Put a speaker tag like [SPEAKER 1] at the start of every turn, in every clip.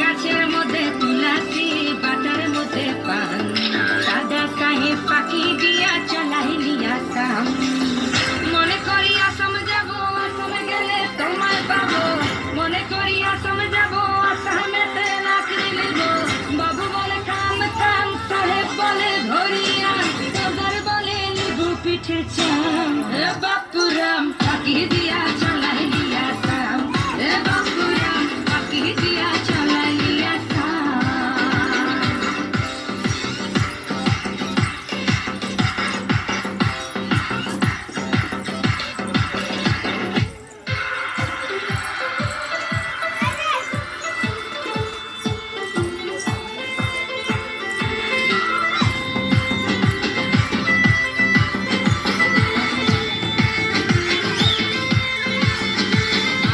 [SPEAKER 1] গাছের মধ্যে তুলাসি বাটার মধ্যে পান দাদা সাহেব পাখি দিয়া চলাইলি আসাম মনে করি আসাম যাব আসামে গেলে তোমায় পাবো মনে করি আসাম যাব আসামেতে লাকড়ি নিব বাবু বলে কাম কাম সাহেব বলে ধরিয়া দাদার বলে নিবু পিঠে চাম বাপুরাম পাখি দিয়া চলাইলি আসাম বাপুরাম পাখি দিয়া চলাইলি আসাম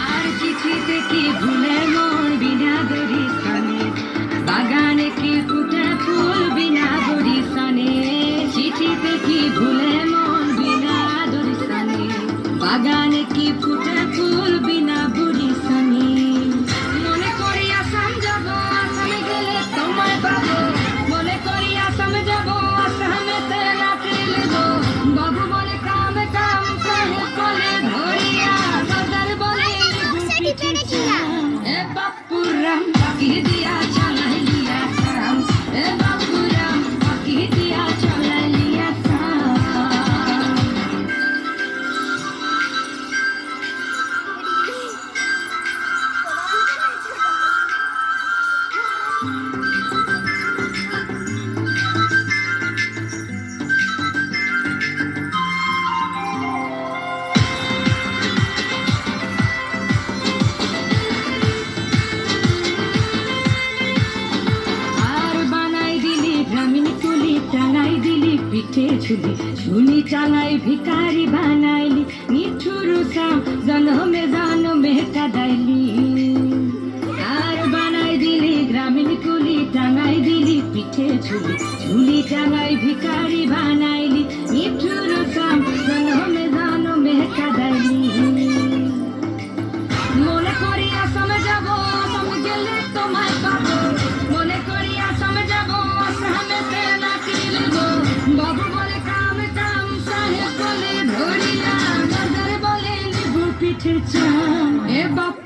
[SPEAKER 1] আর চিঠি দেখি ভুলে মন বিনা দরিশনে বাগানে কি ফুটে ফুল বিনা দরিশনে চিঠি দেখি ভুলে মন বিনা দরিশনে বাগানে কি ফুটে ফুল বিনা দরিশনে মনে করি আসাম যাব আসামে গেলে তোমায় পাবো মনে করি আসাম যাব আসামেতে লাকড়ি নেব বাবু বলে কাম কাম সাহেব বলে ধরিয়া দাদার বলে নিবু পিঠে চাম বাপুরাম পাখি দিয়া চলাইলি আসাম বাপুরাম পাখি দিয়া চলাইলি আসাম আর বানাই দিলি গ্রামীণ কুলি টাঙাই দিলি পিঠে ঝুলি ঝুলি টাঙাই ভিকারি বানাইলি নিঠুর সাম জনমে জনমে কাদাইলি আর বানাই দিলি গ্রামীণ কুলি টাঙাই দিলি পিঠে ঝুলি ঝুলি টাঙাই ভিকারি বানাইলি নিঠুর সাম জনমে জনমে কাদাইলি মনে করি আসামে যাব আসামে গেলে তোমায় পাবো মনে করি আসামে যাব আসামেতে লাকড়ি নেব বাবু বলে কাম কাম সাহেব বলে ধরিয়া দাদার বলে নিবু পিঠে চাম বাপ